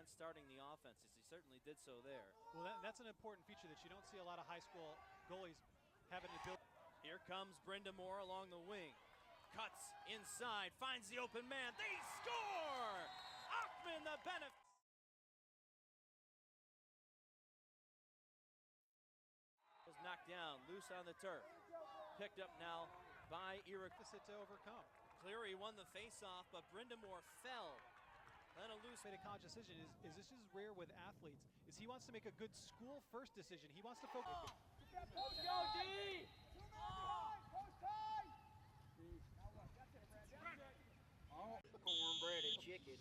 and starting the offense, as he certainly did so there. Well, that's an important feature that you don't see a lot of high school goalies having the ability. Here comes Brenda Moore along the wing. Cuts inside, finds the open man. They score! Achman the benefit. Was knocked down, loose on the turf. Picked up now by Eric. To overcome. Cleary won the face-off, but Brenda Moore fell. Then a loose. Made a conscious decision. Is this is rare with athletes? Is he wants to make a good school first decision. He wants to focus. Post go D! Cornbread and chicken.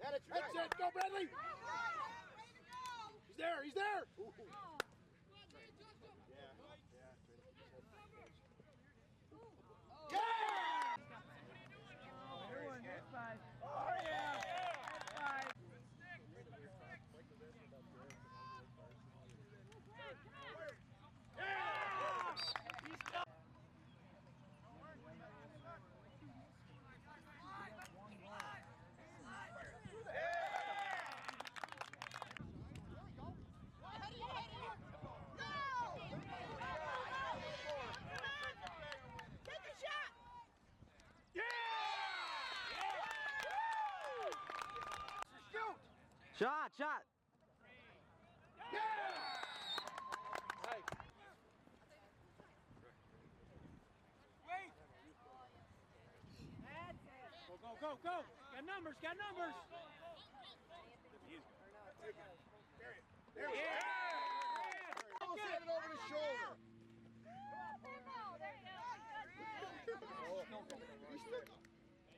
That's it. Go, Bradley. He's there. He's there. Yeah. Oh, yeah! Shot! Yeah! Hey. Wait! Go! Got numbers! There he is. There he is. Yeah! Almost had it over his shoulder.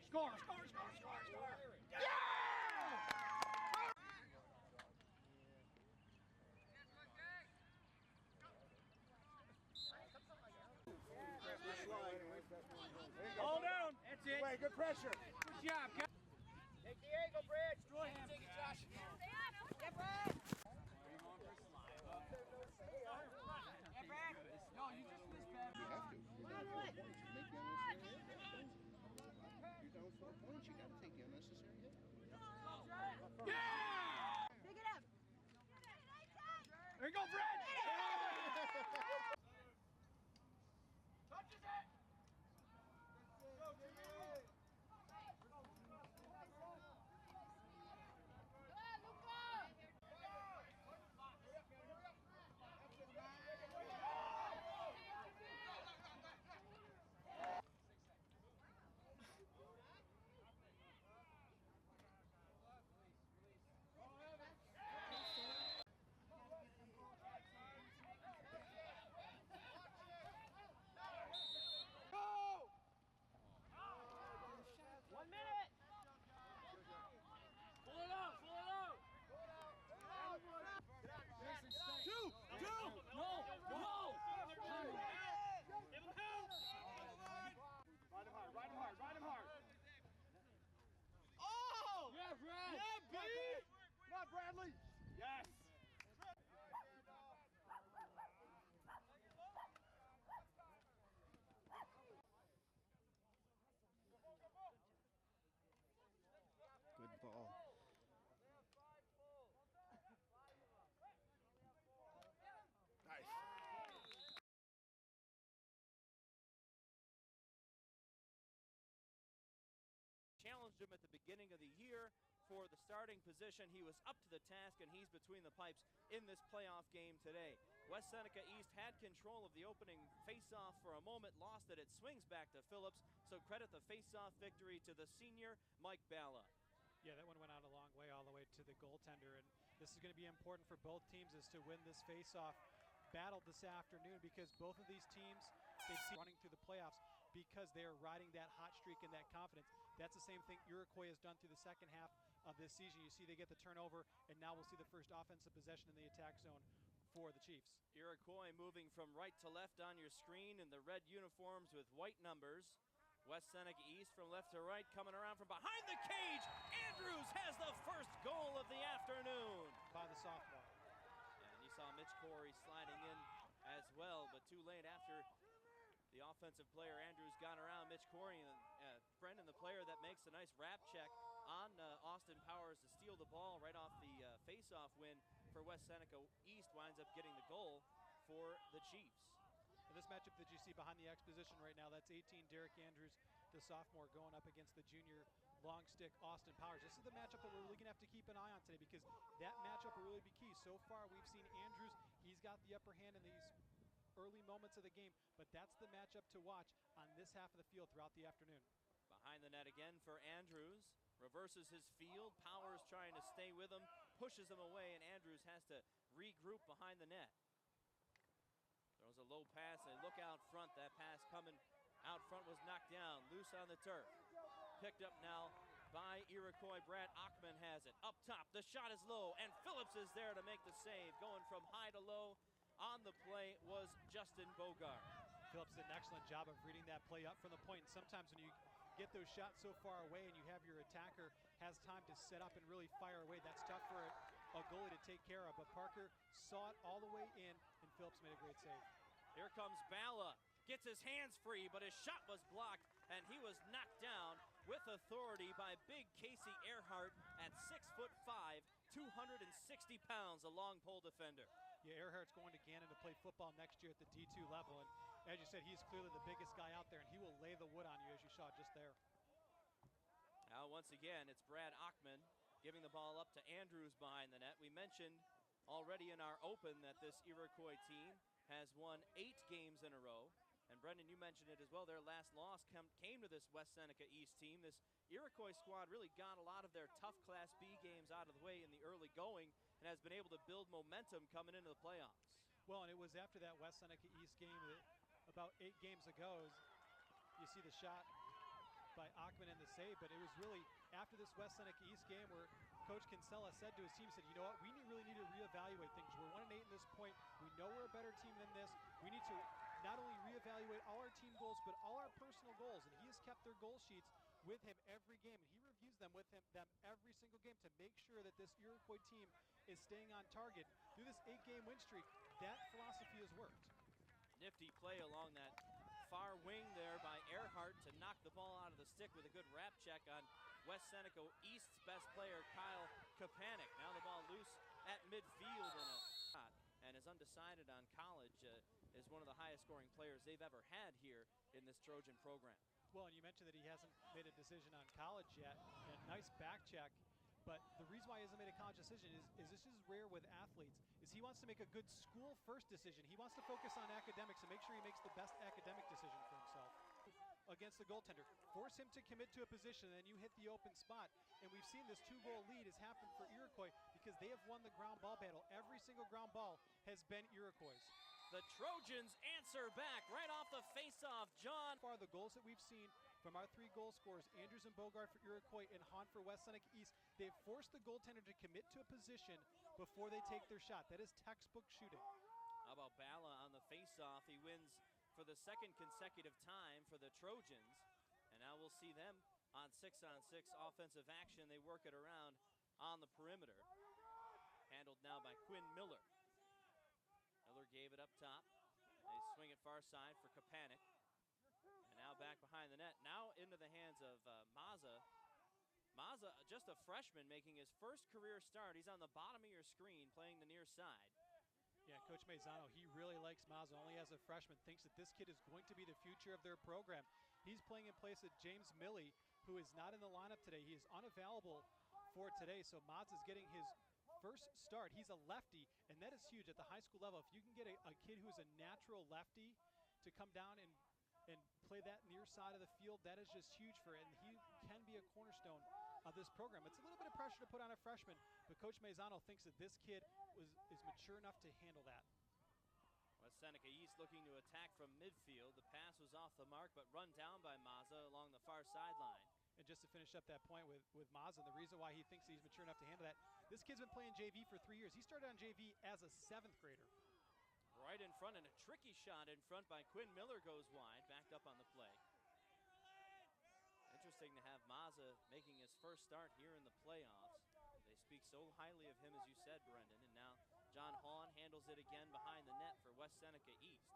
Score! Yeah! Hold down! That's it! Way, good pressure. Good job, Cal. Take the angle, Brad. Destroy him. Take it, Josh. Get Brad! Get Brad! No, you just missed Brad. You have to. You're down 4 points. You got to take the unnecessary hit. Yeah! Pick it up. There you go, Brad! Touches it! Go, Jimmy! Go! 1 minute! Pull it out! Two! No! Give him help! Ride him hard! Oh! Yeah, Brad! Yeah, B! Come on, Bradley. Yes! Good ball. Nice. Challenged him at the beginning of the year for the starting position. He was up to the task, and he's between the pipes in this playoff game today. West Seneca East had control of the opening face-off for a moment, lost it. It swings back to Phillips, so credit the face-off victory to the senior Mike Balla. Yeah, that one went out a long way, all the way to the goaltender, and this is going to be important for both teams is to win this face-off battle this afternoon, because both of these teams, they've seen running through the playoffs because they are riding that hot streak and that confidence. That's the same thing Iroquois has done through the second half of this season. You see they get the turnover, and now we'll see the first offensive possession in the attack zone for the Chiefs. Iroquois moving from right to left on your screen in the red uniforms with white numbers. West Seneca East from left to right, coming around from behind the cage. Andrews has the first goal of the afternoon. By the softball. And you saw Mitch Corey sliding in as well, but too late after The offensive player, Andrews, gone around Mitch Corey, and Brendan, the player that makes a nice wrap check on Austin Powers to steal the ball right off the face-off win for West Seneca East, winds up getting the goal for the Chiefs. In this matchup that you see behind the X position right now, that's 18 Derek Andrews, the sophomore, going up against the junior long stick Austin Powers. This is the matchup that we're really going to have to keep an eye on today, because that matchup will really be key. So far, we've seen Andrews, he's got the upper hand in these early moments of the game, but that's the matchup to watch on this half of the field throughout the afternoon. Behind the net again for Andrews, reverses his field. Powers trying to stay with him, pushes him away, and Andrews has to regroup behind the net. Throws a low pass, and look out front. That pass coming out front was knocked down, loose on the turf. Picked up now by Iroquois. Brad Achman has it. Up top, the shot is low, and Phillips is there to make the save. Going from high to low on the play was Justin Bogart. Phillips did an excellent job of reading that play up from the point, and sometimes when you get those shots so far away and you have your attacker has time to set up and really fire away, that's tough for a goalie to take care of. But Parker saw it all the way in, and Phillips made a great save. Here comes Bala. Gets his hands free, but his shot was blocked, and he was knocked down with authority by big Casey Earhart at 6'5", 260 pounds, a long pole defender. Yeah, Earhart's going to Gannon to play football next year at the D2 level, and as you said, he's clearly the biggest guy out there, and he will lay the wood on you, as you saw just there. Now once again, it's Brad Achman giving the ball up to Andrews behind the net. We mentioned already in our open that this Iroquois team has won 8 games in a row. And Brendan, you mentioned it as well, their last loss came to this West Seneca East team. This Iroquois squad really got a lot of their tough Class B games out of the way in the early going and has been able to build momentum coming into the playoffs. Well, and it was after that West Seneca East game that about 8 games ago, you see the shot by Achman and the save, but it was really after this West Seneca East game where Coach Kinsella said to his team, said, you know what, we really need to reevaluate things. We're 1-8 in this point. We know we're a better team than this. We need to not only reevaluate all our team goals, but all our personal goals. And he has kept their goal sheets with him every game, and he reviews them with them every single game to make sure that this Iroquois team is staying on target. Through this 8-game win streak, that philosophy has worked. Nifty play along that far wing there by Earhart to knock the ball out of the stick with a good wrap check on West Seneca East's best player, Kyle Kapanik. Now the ball loose at midfield in a shot, and is undecided on college. Is one of the highest scoring players they've ever had here in this Trojan program. Well, and you mentioned that he hasn't made a decision on college yet, and nice back check. But the reason why he hasn't made a college decision is this is rare with athletes, is he wants to make a good school first decision. He wants to focus on academics and make sure he makes the best academic decision for himself against the goaltender. Force him to commit to a position, and then you hit the open spot. And we've seen this 2-goal lead has happened for Iroquois because they have won the ground ball battle. Every single ground ball has been Iroquois. The Trojans answer back right off the face-off. John. Far the goals that we've seen from our 3 goal scorers, Andrews and Bogart for Iroquois and Hahn for West Seneca East, they've forced the goaltender to commit to a position before they take their shot. That is textbook shooting. How about Bala on the face-off? He wins for the second consecutive time for the Trojans. And now we'll see them on 6-on-6 offensive action. They work it around on the perimeter. Handled now by Quinn Miller. Miller gave it up top. They swing it far side for Kapanik. And now back behind the net. Now into the hands of Mazza. Mazza, just a freshman, making his first career start. He's on the bottom of your screen playing the near side. Yeah, Coach Maizano, he really likes Mazza, only as a freshman, thinks that this kid is going to be the future of their program. He's playing in place of James Milley, who is not in the lineup today. He is unavailable for today, so Mazza's getting his first start. He's a lefty, and that is huge at the high school level. If you can get a kid who is a natural lefty to come down and play that near side of the field, that is just huge for it, and he can be a cornerstone of this program. It's a little bit of pressure to put on a freshman, but Coach Maizano thinks that this kid is mature enough to handle that. West Seneca East looking to attack from midfield. The pass was off the mark, but run down by Mazza along the far sideline. And just to finish up that point with Mazza, the reason why he thinks he's mature enough to handle that, this kid's been playing JV for 3 years. He started on JV as a 7th grader. Right in front, and a tricky shot in front by Quinn Miller goes wide, backed up on the play. Interesting to have Mazza making his first start here in the playoffs. They speak so highly of him, as you said, Brendan. And now John Hahn handles it again behind the net for West West Seneca East.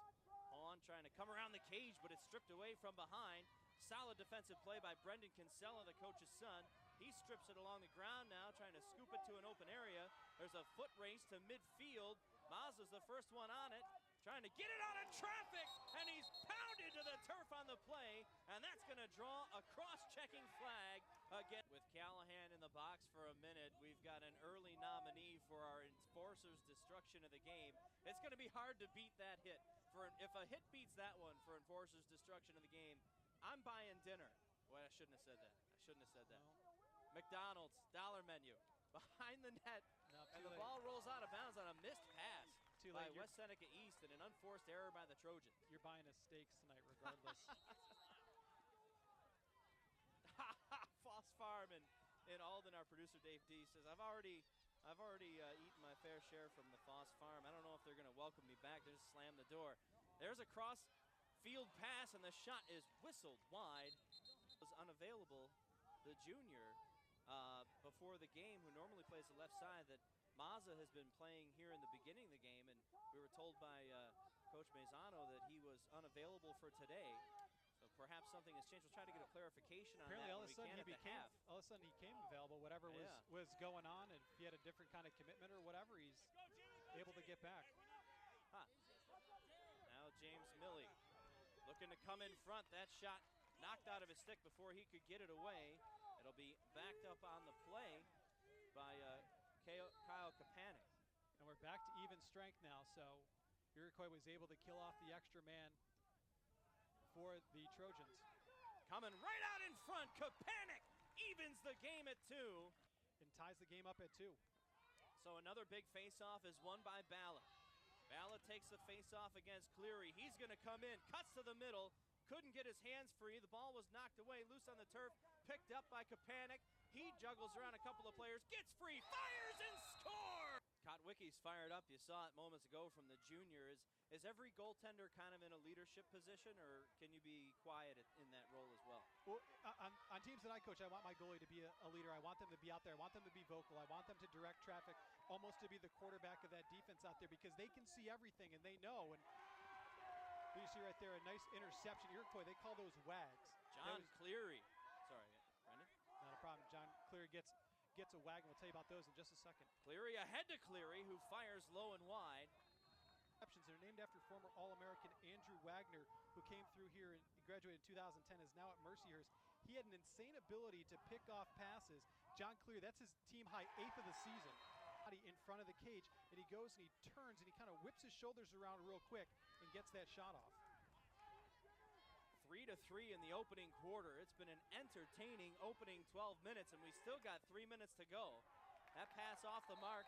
On trying to come around the cage, but it's stripped away from behind. Solid defensive play by Brendan Kinsella, the coach's son. He strips it along the ground now, trying to scoop it to an open area. There's a foot race to midfield. Mazza's the first one on it, trying to get it out of traffic, and he's pounded to the turf on the play, and that's going to draw a cross-checking flag again. With Callahan in the box for a minute, we've got an early nominee for our enforcer's destruction of the game. It's going to be hard to beat that hit. If a hit beats that one for enforcer's destruction of the game, I'm buying dinner. Well, I shouldn't have said that. McDonald's dollar menu behind the net, and the ball rolls out of bounds on a missed pass by West Seneca East and an unforced error by the Trojans. You're buying us steaks tonight regardless. Foss Farm in Alden, our producer Dave D says, I've already eaten my fair share from the Foss Farm. I don't know if they're going to welcome me back. They just slammed the door. There's a cross field pass, and the shot is whistled wide. Was unavailable, the junior, before the game, who normally plays the left side, that Mazza has been playing here in the beginning of the game, and we were told by Coach Maisano that he was unavailable for today. So perhaps something has changed. We'll try to get a clarification on Apparently that all of a sudden he half. came available, whatever was going on, and if he had a different kind of commitment or whatever, he's able to get back. Now James Milley looking to come in front. That shot knocked out of his stick before he could get it away. It'll be backed up on the play by Kyle Kapanik. And we're back to even strength now, so Iroquois was able to kill off the extra man for the Trojans. Coming right out in front, Kapanik evens the game at 2. And ties the game up at 2. So another big face-off is won by Bala. Bala takes the face-off against Cleary. He's going to come in, cuts to the middle, couldn't get his hands free. The ball was knocked away, loose on the turf, picked up by Kapanik. He juggles around a couple of players, gets free, fires and scores! Kotwicki's fired up. You saw it moments ago from the junior. Is every goaltender kind of in a leadership position, or can you be quiet in that role as well? Well, on teams that I coach, I want my goalie to be a leader. I want them to be out there. I want them to be vocal. I want them to direct traffic, almost to be the quarterback of that defense out there, because they can see everything and they know. And you see right there a nice interception. Iroquois, they call those wags. John Cleary. Sorry, Brendan. Not a problem. John Cleary gets a wag, and we'll tell you about those in just a second. Cleary ahead to Cleary, who fires low and wide. They're named after former All-American Andrew Wagner, who came through here and graduated in 2010, is now at Mercyhurst. He had an insane ability to pick off passes. John Cleary, that's his team high 8th of the season. In front of the cage, and he goes and he turns and he kind of whips his shoulders around real quick and gets that shot off. 3-3 in the opening quarter. It's been an entertaining opening 12 minutes, and we still got 3 minutes to go. That pass off the mark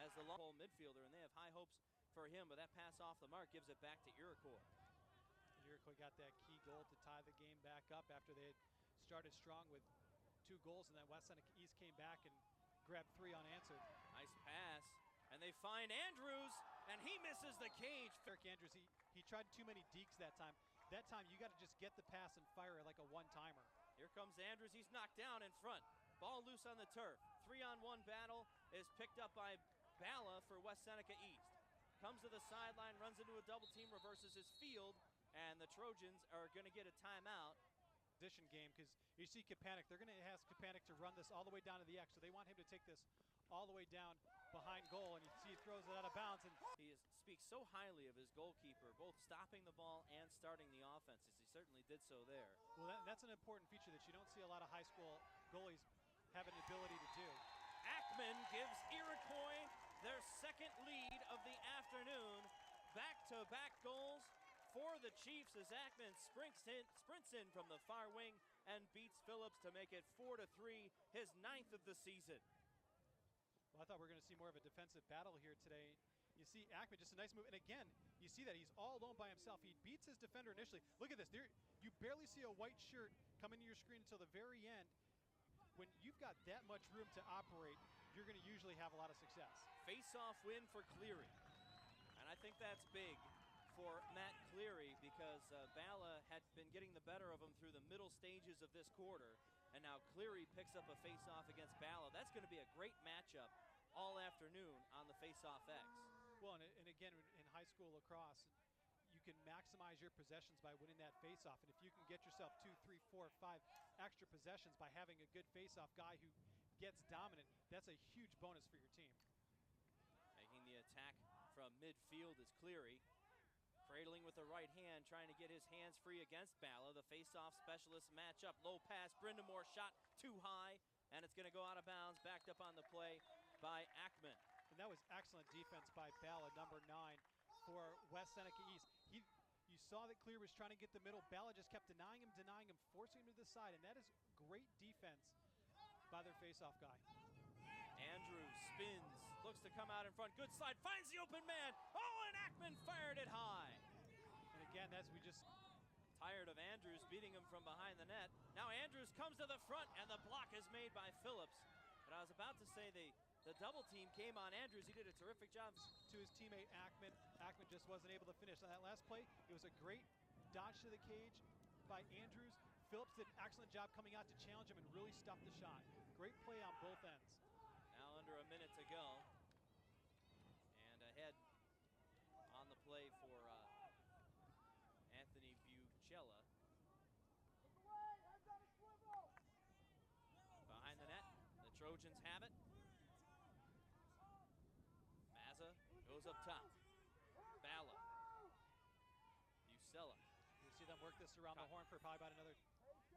as the long midfielder, and they have high hopes for him, but that pass off the mark gives it back to Iroquois. Iroquois got that key goal to tie the game back up after they had started strong with 2 goals, and then West Seneca East came back and grabbed 3 unanswered. Nice pass, and they find Andrews, and he misses the cage. Eric Andrews, he tried too many dekes that time. That time you got to just get the pass and fire it like a one-timer. Here comes Andrews. He's knocked down in front. Ball loose on the turf. 3-on-1 battle is picked up by Bala for West Seneca East. Comes to the sideline, runs into a double team, reverses his field, and the Trojans are going to get a timeout. Position game, because you see Kapanik, they're going to ask Kapanik to run this all the way down to the X, so they want him to take this all the way down behind goal, and you see he throws it out of bounds. And he speaks so highly of his goalkeeper, both stopping the ball and starting the offense, as he certainly did so there. Well, that's an important feature that you don't see a lot of high school goalies have an ability to do. Achman gives Iroquois their second lead of the afternoon. Back-to-back goals for the Chiefs as Achman sprints in from the far wing and beats Phillips to make it 4-3, his 9th of the season. Well, I thought we were going to see more of a defensive battle here today. You see Achman, just a nice move, and again, you see that he's all alone by himself. He beats his defender initially. Look at this, you barely see a white shirt come into your screen until the very end. When you've got that much room to operate, you're going to usually have a lot of success. Face-off win for Cleary, and I think that's big for Matt Cleary, because Bala had been getting the better of him through the middle stages of this quarter, and now Cleary picks up a face-off against Bala. That's going to be a great matchup all afternoon on the face-off X. Well, and again, in high school lacrosse, you can maximize your possessions by winning that faceoff. And if you can get yourself 2, 3, 4, 5 extra possessions by having a good faceoff guy who gets dominant, that's a huge bonus for your team. Making the attack from midfield is Cleary. Cradling with the right hand, trying to get his hands free against Bala. The face-off specialist matchup. Low pass, Brindamore shot too high, and it's going to go out of bounds, backed up on the play by Achman. And that was excellent defense by Bala, number 9, for West Seneca East. You saw that Cleary was trying to get the middle. Bala just kept denying him, forcing him to the side, and that is great defense by their face-off guy. Andrews spins, looks to come out in front. Good slide, finds the open man. Oh, and Achman fired it high. And again, that's we just tired of Andrews beating him from behind the net. Now Andrews comes to the front, and the block is made by Phillips. But I was about to say the double team came on Andrews. He did a terrific job to his teammate Achman. Achman just wasn't able to finish. On that last play, it was a great dodge to the cage by Andrews. Phillips did an excellent job coming out to challenge him and really stop the shot. Great play on both ends. Now under a minute to go. And ahead on the play for Anthony Bucella. Behind the net, the Trojans have it. Mazza goes up top. Bala. Bucella. You see them work this around the horn for probably about another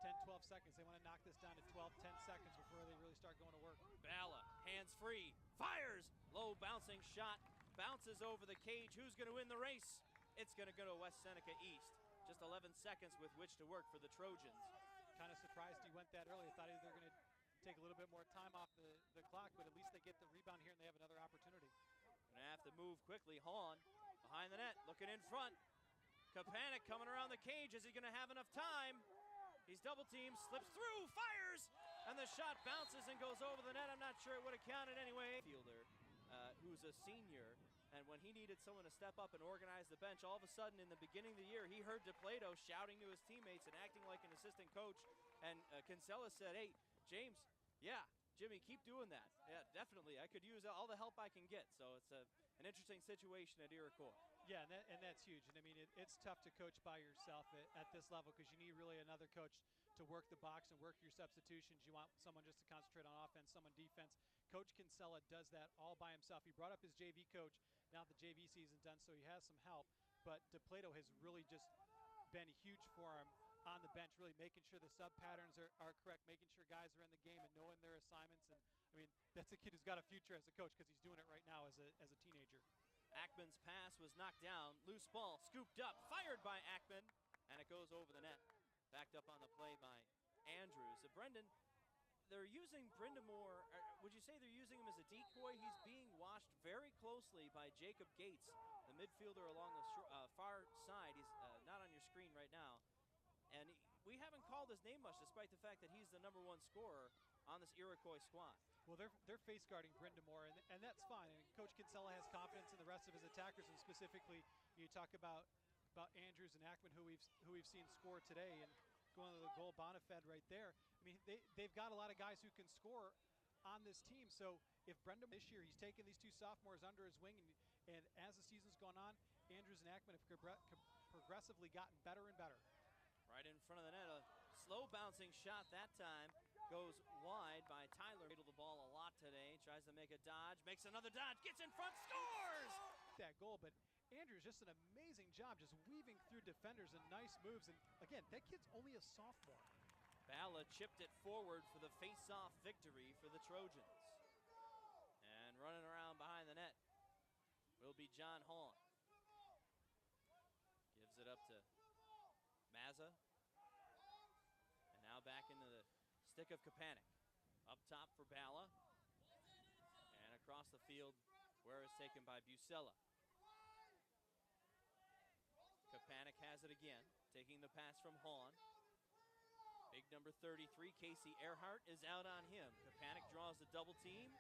10, 12 seconds. They want to knock this down to 12, 10 seconds before they really start going to work. Bala, hands free, fires! Low bouncing shot, bounces over the cage. Who's going to win the race? It's going to go to West Seneca East. Just 11 seconds with which to work for the Trojans. Kind of surprised he went that early. I thought they were going to take a little bit more time off the clock, but at least they get the rebound here and they have another opportunity. Gonna have to move quickly. Hahn behind the net, looking in front. Kapanik coming around the cage. Is he gonna have enough time? He's double teamed, slips through, fires, and the shot bounces and goes over the net. I'm not sure it would have counted anyway. Fielder, who's a senior, and when he needed someone to step up and organize the bench, all of a sudden in the beginning of the year, he heard DePlato shouting to his teammates and acting like an assistant coach, and Kinsella said, hey, James, yeah, Jimmy, keep doing that. Yeah, definitely. I could use all the help I can get. So it's an interesting situation at Iroquois. Yeah, and that's huge. And I mean, it's tough to coach by yourself at this level because you need really another coach to work the box and work your substitutions. You want someone just to concentrate on offense, someone defense. Coach Kinsella does that all by himself. He brought up his JV coach. Now the JV season's done, so he has some help. But DePlato has really just been huge for him on the bench, really making sure the sub patterns are correct, making sure guys are in the game and knowing their assignments. And I mean, that's a kid who's got a future as a coach because he's doing it right now as a teenager. Achman's pass was knocked down. Loose ball, scooped up, fired by Achman, and it goes over the net. Backed up on the play by Andrews. Brendan, they're using Brindamore. Would you say they're using him as a decoy? He's being watched very closely by Jacob Gates, the midfielder along the far side. He's not on your screen right now. And we haven't called his name much, despite the fact that he's the #1 scorer on this Iroquois squad. Well, they're face guarding Brindamore, and that's fine. And Coach Kinsella has confidence in the rest of his attackers, and specifically, you talk about Andrews and Achman, who we've seen score today, and going to the goal, Bonifed right there. I mean, they've got a lot of guys who can score on this team. So if Brindamore this year, he's taken these 2 sophomores under his wing, and as the season's gone on, Andrews and Achman have progressively gotten better and better. Right in front of the net, a slow bouncing shot that time. Goes wide by Tyler. Handled the ball a lot today. Tries to make a dodge, makes another dodge, gets in front, scores! That goal, but Andrews just an amazing job just weaving through defenders and nice moves. And again, that kid's only a sophomore. Bala chipped it forward for the face-off victory for the Trojans. And running around behind the net will be John Hahn. Gives it up to Mazza. And now back into the stick of Kapanik. Up top for Bala. And across the field, where it's taken by Bucella. Kapanik has it again, taking the pass from Hahn. Big number 33, Casey Earhart, is out on him. Kapanik draws the double team.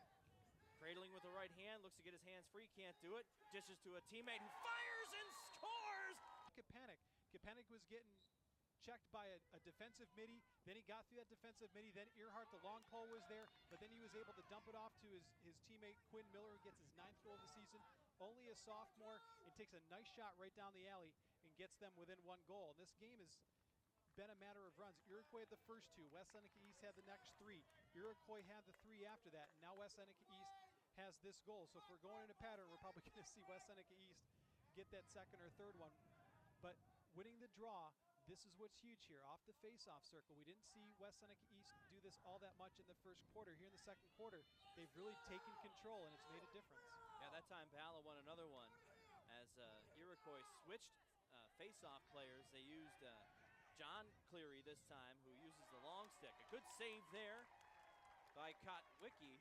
Cradling with the right hand, looks to get his hands free, can't do it. Dishes to a teammate who fires and scores! Kapanik was getting checked by a defensive midi, then he got through that defensive midi, then Earhart, the long pole was there, but then he was able to dump it off to his teammate Quinn Miller, who gets his 9th goal of the season. Only a a sophomore and takes a nice shot right down the alley and gets them within 1 goal. And this game has been a matter of runs. Iroquois had the first 2. West Seneca East had the next 3. Iroquois had the 3 after that. And now West Seneca East has this goal. So if we're going in a pattern, we're probably going to see West Seneca East get that second or third one. But winning the draw, this is what's huge here. Off the face-off circle, we didn't see West Seneca East do this all that much in the first quarter. Here in the second quarter, they've really taken control, and it's made a difference. Yeah, that time Bala won another one as Iroquois switched face-off players. They used John Cleary this time, who uses the long stick. A good save there by Kotwicki.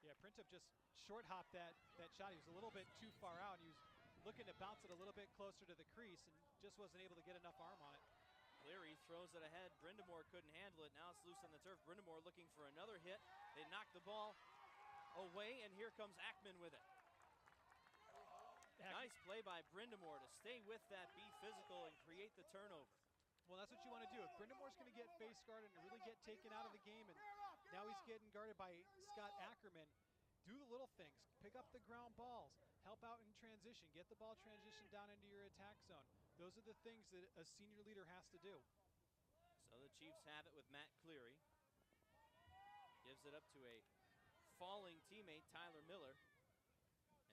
Yeah, Printup just short-hopped that shot. He was a little bit too far out. He was looking to bounce it a little bit closer to the crease and just wasn't able to get enough arm on it. Cleary throws it ahead. Brindamore couldn't handle it. Now it's loose on the turf. Brindamore looking for another hit. They knock the ball away, and here comes Achman with it. Nice play by Brindamore to stay with that, be physical, and create the turnover. Well, that's what you want to do. If Brindamore's going to get face guarded and really get taken out of the game, and now he's getting guarded by Scott Ackerman, do the little things. Pick up the ground balls. Help out in transition. Get the ball transition down into your attack zone. Those are the things that a senior leader has to do. So the Chiefs have it with Matt Cleary. Gives it up to a falling teammate, Tyler Miller.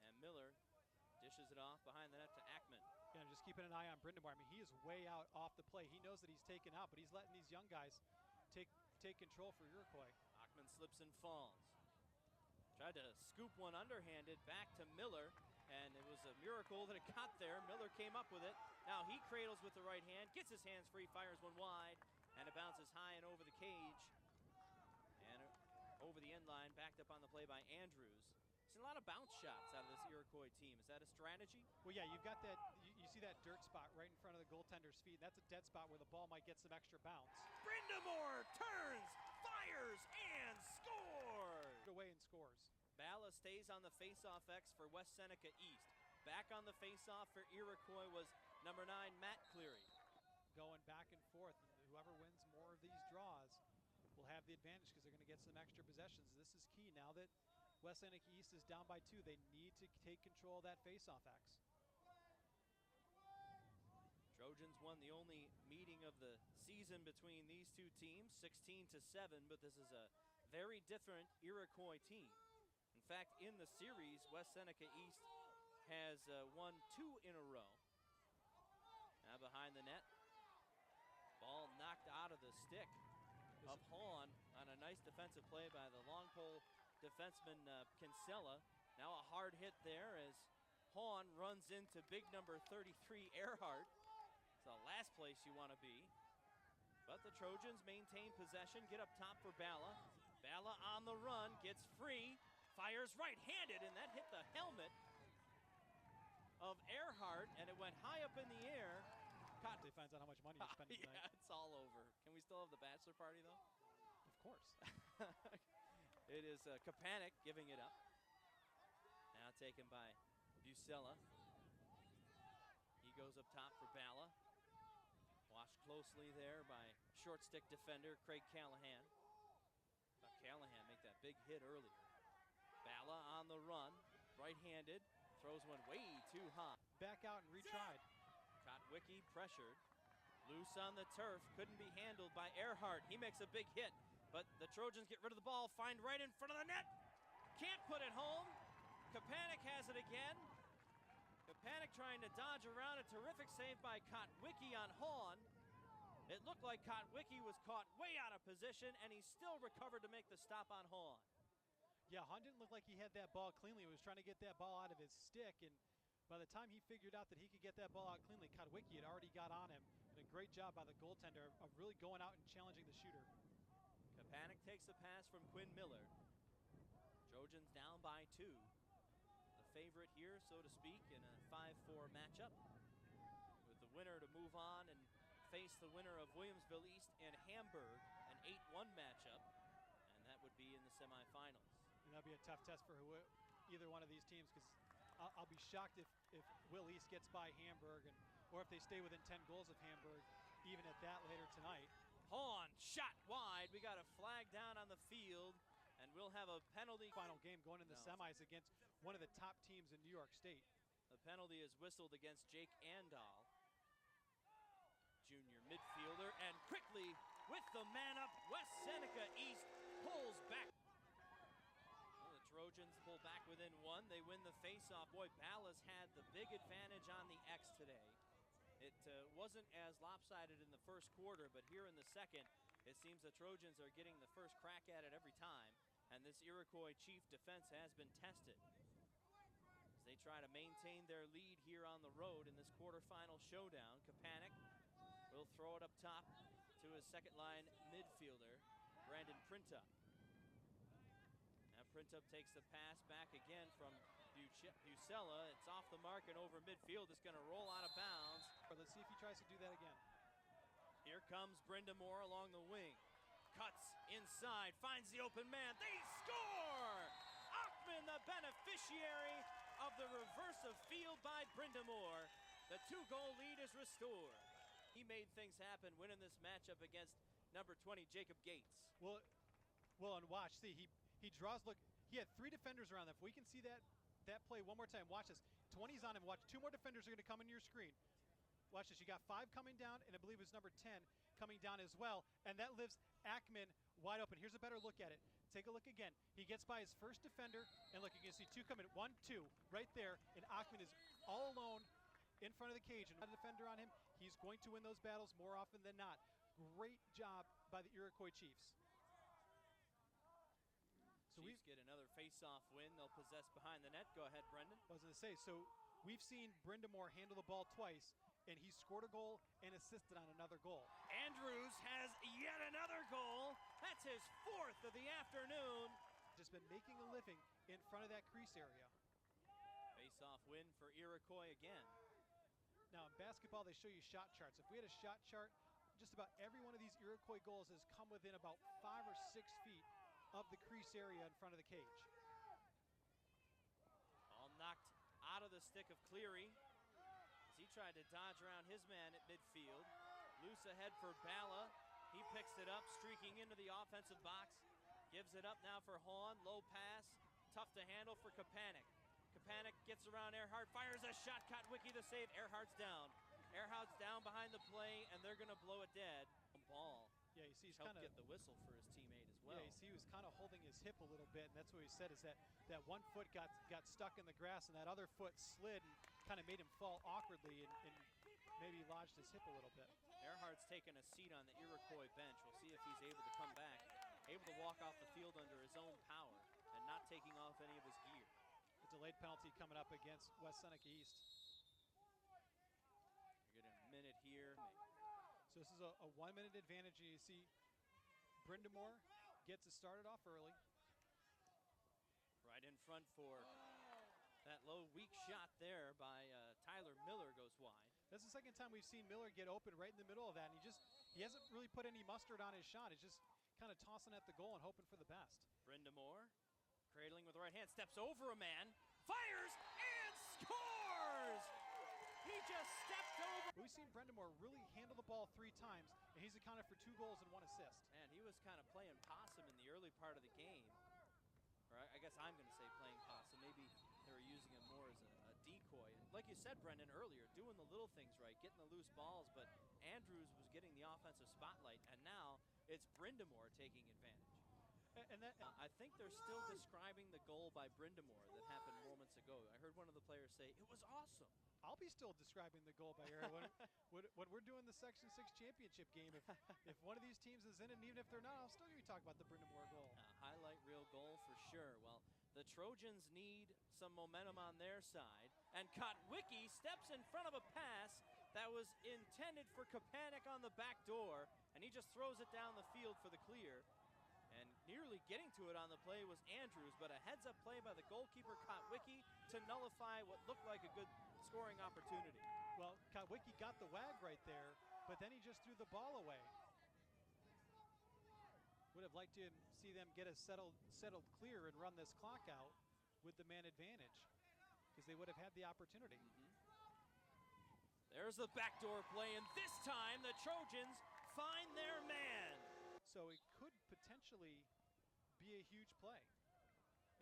And Miller dishes it off behind the net to Achman. Yeah, just keeping an eye on Brindamore. I mean, he is way out off the play. He knows that he's taken out, but he's letting these young guys take control for Iroquois. Achman slips and falls. Tried to scoop one underhanded back to Miller, and it was a miracle that it got there. Miller came up with it. Now he cradles with the right hand, gets his hands free, fires one wide, and it bounces high and over the cage. And over the end line, backed up on the play by Andrews. Seen a lot of bounce shots out of this Iroquois team. Is that a strategy? Well, yeah, you've got that, you see that dirt spot right in front of the goaltender's feet. That's a dead spot where the ball might get some extra bounce. Brindamore turns, fires, and scores! Away and scores. Bala stays on the face-off X for West Seneca East. Back on the face-off for Iroquois was number 9, Matt Cleary. Going back and forth, and whoever wins more of these draws will have the advantage because they're going to get some extra possessions. This is key. Now that West Seneca East is down by 2, they need to take control of that face-off X. Trojans won the only meeting of the season between these two teams, 16-7, but this is a very different Iroquois team. In fact, in the series, West Seneca East has won 2 in a row. Now behind the net, ball knocked out of the stick of Hahn on a nice defensive play by the long pole defenseman Kinsella. Now a hard hit there as Hahn runs into big number 33 Earhart. It's the last place you want to be. But the Trojans maintain possession, get up top for Bala. Bala on the run, gets free, fires right-handed, and that hit the helmet of Earhart, and it went high up in the air. They finds out how much money you're spending tonight. Yeah, it's all over. Can we still have the bachelor party, though? Of course. It is Kapanik giving it up. Now taken by Bucella. He goes up top for Bala. Watched closely there by short stick defender Craig Callahan. Saw Callahan make that big hit earlier. Bala on the run, right-handed, throws one way too high. Back out and retried. Kotwicki pressured. Loose on the turf, couldn't be handled by Earhart. He makes a big hit, but the Trojans get rid of the ball, find right in front of the net. Can't put it home. Kapanik has it again. Kapanik trying to dodge around, a terrific save by Kotwicki on Hahn. It looked like Kotwicki was caught way out of position, and he still recovered to make the stop on Hahn. Yeah, Hahn didn't look like he had that ball cleanly. He was trying to get that ball out of his stick, and by the time he figured out that he could get that ball out cleanly, Kotwicki had already got on him. And a great job by the goaltender of really going out and challenging the shooter. Kapanik takes the pass from Quinn Miller. Trojans down by 2. The favorite here, so to speak, in a 5-4 matchup, with the winner to move on and face the winner of Williamsville East and Hamburg, an 8-1 matchup, and that would be in the semifinals. And that'll be a tough test for either one of these teams, because I'll be shocked if Will East gets by Hamburg, or if they stay within 10 goals of Hamburg, even at that later tonight. Hahn shot wide. We got a flag down on the field And we'll have a penalty. Final game going in the semis against one of the top teams in New York State. The penalty is whistled against Jake Andal, junior midfielder, and quickly with the man up, West Seneca East pulls back. Well, the Trojans pull back within one. They win the faceoff. Boy, Ballas had the big advantage on the X today. It wasn't as lopsided in the first quarter, but here in the second, it seems the Trojans are getting the first crack at it every time, and this Iroquois Chief defense has been tested as they try to maintain their lead here on the road in this quarterfinal showdown. Kapanik will throw it up top to his second line midfielder, Brandon Printup. Now Printup takes the pass back again from Bucella. It's off the mark and over midfield. It's going to roll out of bounds. Let's see if he tries to do that again. Here comes Brindamore along the wing. Cuts inside, finds the open man. They score! Achman, the beneficiary of the reverse of field by Brindamore. The 2-goal lead is restored. He made things happen winning this matchup against number 20, Jacob Gates. Well, and watch, see, he draws, look, he had 3 defenders around him. If we can see that play one more time, watch this. 20's on him, watch, 2 more defenders are gonna come into your screen. Watch this, you got 5 coming down, and I believe it was number 10 coming down as well, and that leaves Achman wide open. Here's a better look at it. Take a look again. He gets by his first defender, and look, you can see 2 coming, 1, 2, right there, and Achman is all alone in front of the cage, and a defender on him, he's going to win those battles more often than not. Great job by the Iroquois Chiefs. So Chiefs get another face-off win. They'll possess behind the net. Go ahead, Brendan. I was going to say, so we've seen Brindamore handle the ball twice, and he scored a goal and assisted on another goal. Andrews has yet another goal. That's his 4th of the afternoon. Just been making a living in front of that crease area. Face-off win for Iroquois again. Now in basketball, they show you shot charts. If we had a shot chart, just about every one of these Iroquois goals has come within about 5 or 6 feet of the crease area in front of the cage. All knocked out of the stick of Cleary as he tried to dodge around his man at midfield. Loose ahead for Balla. He picks it up, streaking into the offensive box. Gives it up now for Hahn. Low pass. Tough to handle for Kapanik. Kapanik gets around Earhart, fires a shot. Kotwicki the save. Earhart's down. Earhart's down behind the play, and they're going to blow it dead. Ball. Yeah, you see he's helped kind of get the whistle for his teammate as well. Yeah, you see he was kind of holding his hip a little bit, and that's what he said is that one foot got stuck in the grass, and that other foot slid and kind of made him fall awkwardly and maybe lodged his hip a little bit. Earhart's taken a seat on the Iroquois bench. We'll see if he's able to come back, able to walk off the field under his own power and not taking off any of his gear. A delayed penalty coming up against West Seneca East. We're getting a minute here. So this is a 1-minute advantage, and you see Brindamore gets it started off early. Right in front for that low, weak shot there by Tyler Miller goes wide. That's the second time we've seen Miller get open right in the middle of that, and he hasn't really put any mustard on his shot. He's just kind of tossing at the goal and hoping for the best. Brindamore, cradling with the right hand, steps over a man, fires, and scores! He just stepped over. We've seen Brindamore really handle the ball 3 times, and he's accounted for 2 goals and 1 assist. Man, he was kind of playing possum in the early part of the game. Or I guess I'm going to say playing possum. Maybe they were using him more as a decoy. And like you said, Brendan, earlier, doing the little things right, getting the loose balls, but Andrews was getting the offensive spotlight, and now it's Brindamore taking advantage. I think they're still describing the goal by Brindamore that happened moments ago. I heard one of the players say, it was awesome. I'll be still describing the goal by Aaron when we're doing the Section 6 championship game. If one of these teams is in it, and even if they're not, I'll still be talking about the Brindamore goal. Highlight reel goal for sure. Well, the Trojans need some momentum on their side, and Kotwicki steps in front of a pass that was intended for Kapanik on the back door, and he just throws it down the field for the clear. And nearly getting to it on the play was Andrews, but a heads-up play by the goalkeeper Kotwicki to nullify what looked like a good scoring opportunity. Well, Kotwicki got the wag right there, but then he just threw the ball away. Would have liked to see them get a settled clear and run this clock out with the man advantage, because they would have had the opportunity. There's the backdoor play, and this time the Trojans find their man. So it could potentially be a huge play.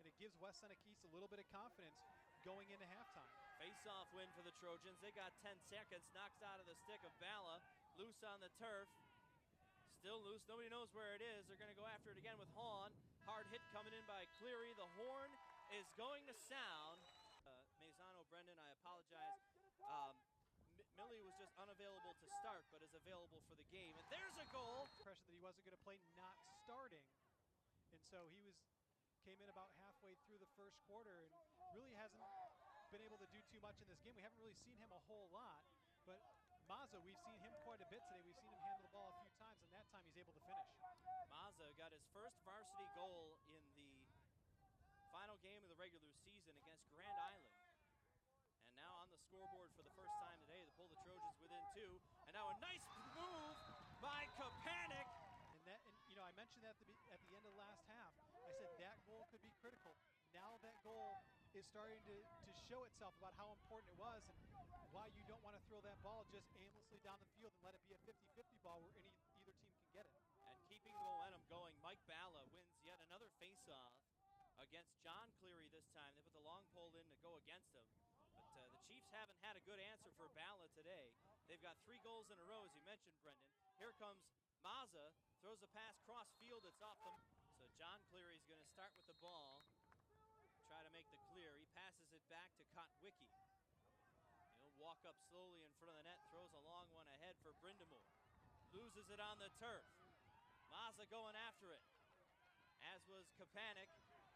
And it gives West Seneca East a little bit of confidence going into halftime. Face-off win for the Trojans. They got 10 seconds. Knocks out of the stick of Bala. Loose on the turf. Still loose. Nobody knows where it is. They're going to go after it again with Hahn. Hard hit coming in by Cleary. The horn is going to sound. Maisano, Brendan, I apologize. Millie was just unavailable to start, but is available for the game. And there's a goal. Pressure that he wasn't going to play not starting. And so came in about halfway through the first quarter and really hasn't been able to do too much in this game. We haven't really seen him a whole lot, but Mazza, we've seen him quite a bit today. We've seen him handle the ball a few times, and that time he's able to finish. Mazza got his first varsity goal in the final game of the regular season against Grand Island. And now on the scoreboard for the first time today to pull the Trojans within 2. And now a nice move by Kapanik. And you know, I mentioned that at the end of the last half. I said that goal could be critical. Now that goal is starting to show itself about how important it was and why you don't want to throw that ball just aimlessly down the field and let it be a 50-50 ball where either team can get it. And keeping the momentum going, Mike Bala wins yet another face-off against John Cleary this time. They put the long pole in to go against him. But the Chiefs haven't had a good answer for Bala today. They've got 3 goals in a row, as you mentioned, Brendan. Here comes Mazza, throws a pass cross field. It's off them. So John Cleary is going to start with the ball. Try to make the clear. He passes it back to Kotwicki. He'll walk up slowly in front of the net, throws a long one ahead for Brindamore. Loses it on the turf. Mazza going after it, as was Kapanik.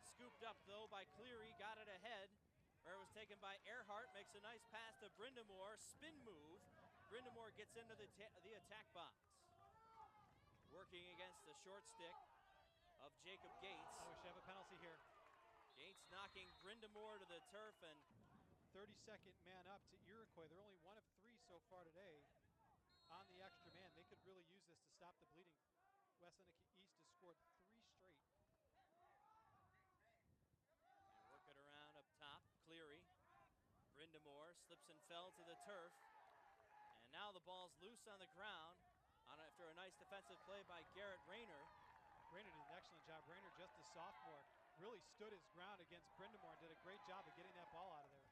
Scooped up, though, by Cleary. Got it ahead, where it was taken by Earhart. Makes a nice pass to Brindamore. Spin move. Brindamore gets into the attack box. Working against the short stick of Jacob Gates. Oh, we should have a penalty here. Gates knocking Brindamore to the turf, and 32nd man up to Iroquois. They're only 1 of 3 so far today on the extra man. They could really use this to stop the bleeding. West Seneca East has scored 3 straight. They work it around up top. Cleary. Brindamore slips and fell to the turf. And now the ball's loose on the ground after a nice defensive play by Garrett Rayner. Rayner did an excellent job. Rayner, just a sophomore, really stood his ground against Brindamore and did a great job of getting that ball out of there.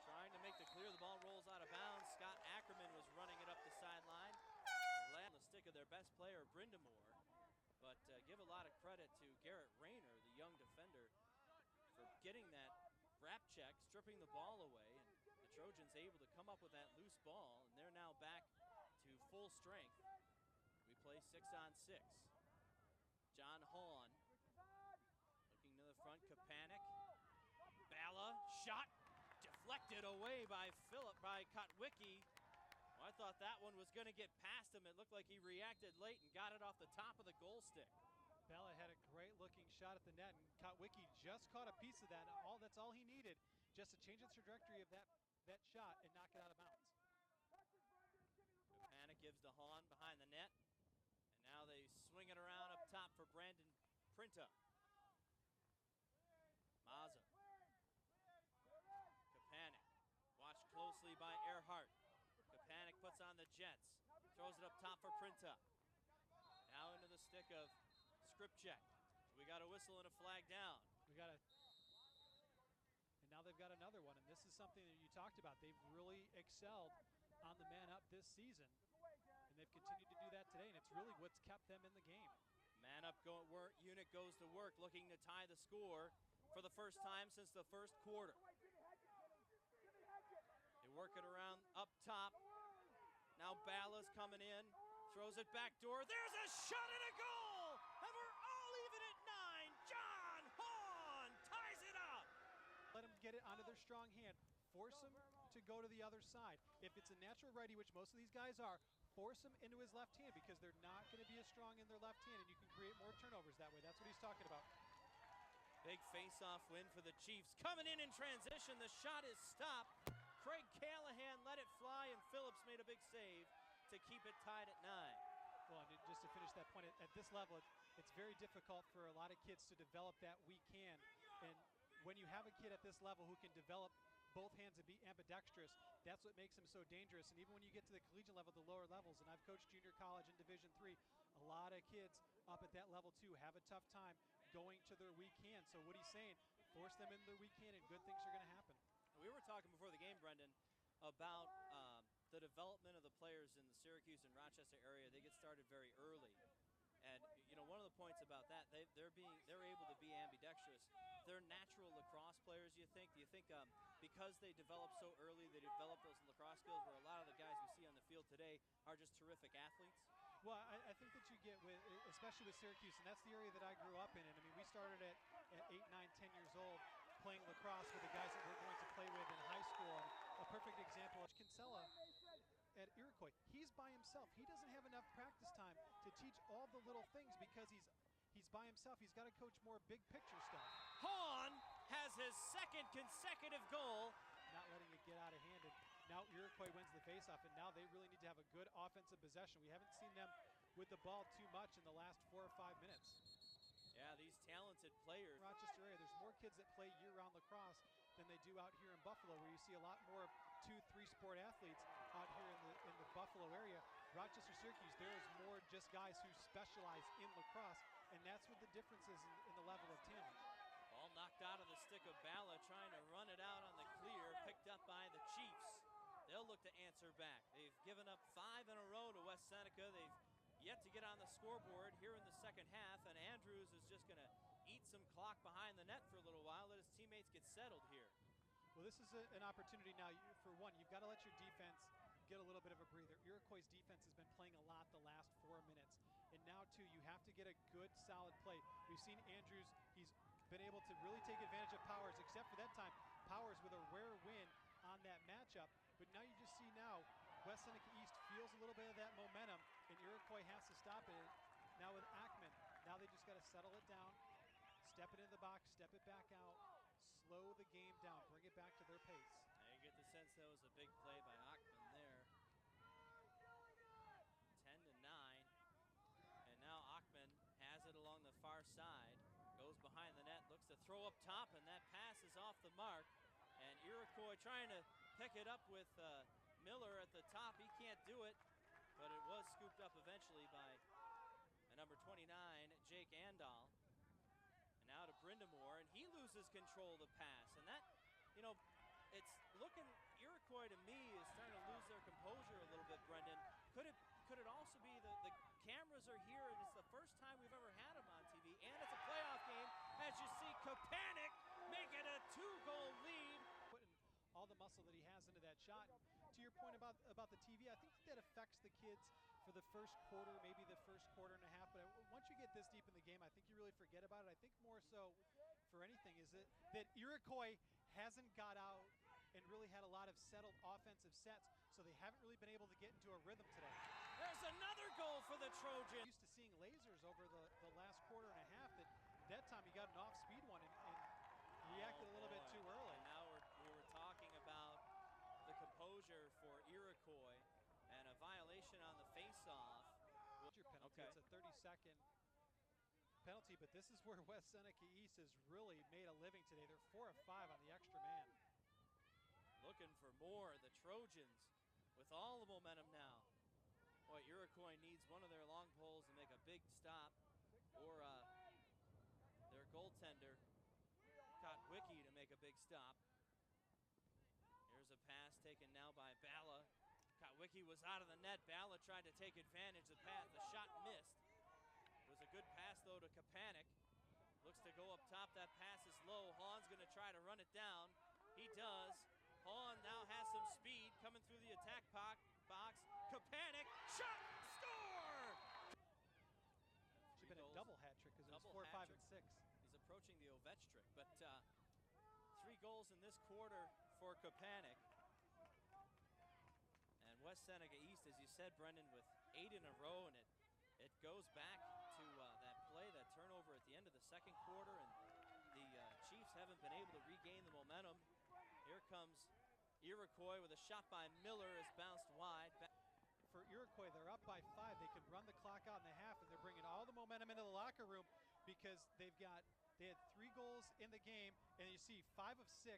Trying to make the clear. The ball rolls out of bounds. Scott Ackerman was running it up the sideline. Land the stick of their best player, Brindamore. But give a lot of credit to Garrett Rayner, the young defender, for getting that wrap check, stripping the ball away. And the Trojans able to come up with that loose ball, and they're now back to full strength. We play 6-on-6. John Hahn looking to the front. Kapanik. Bala shot. Deflected away by Kotwicki. Well, I thought that one was going to get past him. It looked like he reacted late and got it off the top of the goal stick. Bala had a great looking shot at the net, and Kotwicki just caught a piece of that. That's all he needed, just to change the trajectory of that shot and knock it out of bounds. Kapanik gives to Hahn behind the net. And now they swing it around up top for Brandon Printa. Mazza. Kapanik. Watched closely by Earhart. Kapanik puts on the Jets. Throws it up top for Printa. Now into the stick of Skripchek. We got a whistle and a flag down. And now they've got another one, and this is something that you talked about. They've really excelled on the man up this season, and they've continued to do that today, and it's really what's kept them in the game. Man up unit goes to work, looking to tie the score for the first time since the first quarter. They work it around up top. Now Bala's coming in, throws it back door. There's a shot and a goal, and we're all even at 9. John Hahn ties it up. Let them get it onto their strong hand. Force him to go to the other side. If it's a natural righty, which most of these guys are, force him into his left hand because they're not going to be as strong in their left hand, and you can create more turnovers that way. That's what he's talking about. Big face-off win for the Chiefs. Coming in transition, the shot is stopped. Craig Callahan let it fly, and Phillips made a big save to keep it tied at 9. Well, and just to finish that point, at this level, it's very difficult for a lot of kids to develop that weak hand. And when you have a kid at this level who can develop both hands and be ambidextrous, dangerous. That's what makes him so dangerous. And even when you get to the collegiate level, the lower levels, and I've coached junior college in Division III, a lot of kids up at that level too have a tough time going to their weak hand. So what he's saying, force them into their weak hand and good things are going to happen. We were talking before the game, Brendan, about the development of the players in the Syracuse and Rochester area. They get started very early. And you know, one of the points about that, they're able to be ambidextrous. They're natural lacrosse players. Do you think because they develop so early, they develop those lacrosse skills, where a lot of the guys we see on the field today are just terrific athletes? Well, I think that you get with, especially with Syracuse, and that's the area that I grew up in. And I mean, we started at 8, 9, 10 years old playing lacrosse with the guys that we're going to play with in high school. And a perfect example is Kinsella at Iroquois. He's by himself. He doesn't have enough practice time to teach all the little things because he's by himself. He's got to coach more big picture stuff. Hahn has his second consecutive goal. Not letting it get out of hand. And now Iroquois wins the faceoff, and now they really need to have a good offensive possession. We haven't seen them with the ball too much in the last 4 or 5 minutes. Yeah, these talented players. Rochester area, there's more kids that play year-round lacrosse than they do out here in Buffalo, where you see a lot more 2, 3 sport athletes out here in the Buffalo area. Rochester, Syracuse, there is more just guys who specialize in lacrosse, and that's what the difference is in the level of talent. Ball knocked out of the stick of Bala, trying to run it out on the clear, picked up by the Chiefs. They'll look to answer back. They've given up 5 in a row to West Seneca. They've yet to get on the scoreboard here in the second half, and Andrews is just going to eat some clock behind the net for a little while, let his teammates get settled here. Well, this is an opportunity now. For one, you've got to let your defense get a little bit of a breather. Iroquois' defense has been playing a lot the last 4 minutes. And now, too, you have to get a good, solid play. We've seen Andrews, he's been able to really take advantage of Powers, except for that time, Powers with a rare win on that matchup. But now you just see West Seneca East feels a little bit of that momentum, and Iroquois has to stop it. Now with Achman, now they just got to settle it down, step it in the box, step it back out, slow the game down, bring it back to their pace. Now you get the sense that was a big play by Achman there. 10-9, and now Achman has it along the far side, goes behind the net, looks to throw up top, and that pass is off the mark. And Iroquois trying to pick it up with Miller at the top. He can't do it, but it was scooped up eventually by number 29, Jake Andal. And now to Brindamore, and he loses control of the pass. And that, you know, it's looking, Iroquois to me is starting to lose their composure a little bit, Brendan. Could it also be the cameras are here, and it's the first time we've ever had them on TV, and it's a playoff game, as you see Kapanik make it a 2-goal lead. Putting all the muscle that he has into that shot. And to your point about the TV, I think that affects the kids for the first quarter, maybe the first quarter and a half. But once you get this deep in the game, I think you really forget about it. I think more so for anything is that Iroquois hasn't got out and really had a lot of settled offensive sets, so they haven't really been able to get into a rhythm today. There's another goal for the Trojans. Used to seeing lasers over the last quarter and a half. That time he got an off-speed one and reacted a little bit too early. And now we were talking about the composure for Iroquois and a violation on the face-off. Penalty. Okay. It's a 30-second penalty, but this is where West Seneca East has really made a living today. They're 4 of 5 on the extra man. Looking for more. The Trojans with all the momentum now. Boy, Iroquois needs one of their long poles to make a big stop, or their goaltender, Kotwicki, to make a big stop. Here's a pass taken now by Bala. Kotwicki was out of the net. Bala tried to take advantage of the pass. The shot missed. It was a good pass, though, to Kapanik. Looks to go up top. That pass is low. Hahn's going to try to run it down. He does. Hahn now has some speed coming through the attack box. Kapanik, shot, score! Should have been a double hat trick because it was 4, 5, and 6. He's approaching the Ovechtrick, but 3 goals in this quarter for Kapanik. And West Seneca East, as you said, Brendan, with 8 in a row, and it goes back to that play, that turnover at the end of the second quarter, and the Chiefs haven't been able to regain the momentum. Here comes Iroquois with a shot by Miller, is bounced wide. For Iroquois, they're up by 5. They can run the clock out in the half, and they're bringing all the momentum into the locker room because they had 3 goals in the game, and you see 5 of 6